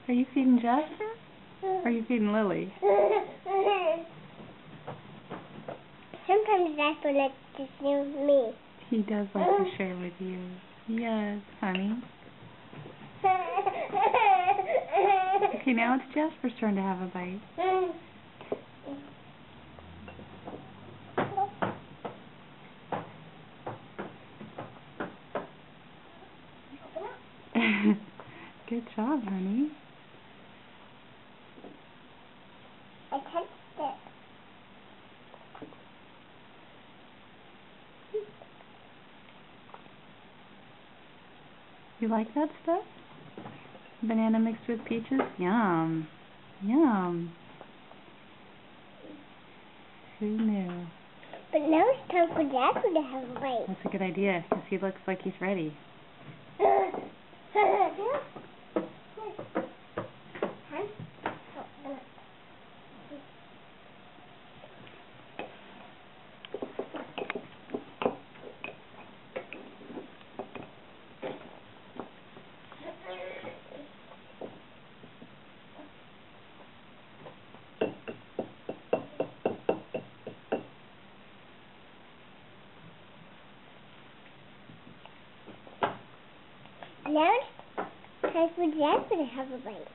Are you feeding Jess? Or are you feeding Lily? Sometimes Jasper likes to share with me. He does like to share with you. Yes, honey. Okay, now it's Jasper's turn to have a bite. Good job, honey. I touched it. You like that stuff? Banana mixed with peaches? Yum. Yum. Who knew? But now it's time for Jasper to have a bite. That's a good idea, because he looks like he's ready. Now it's time for Jasper to have a bite.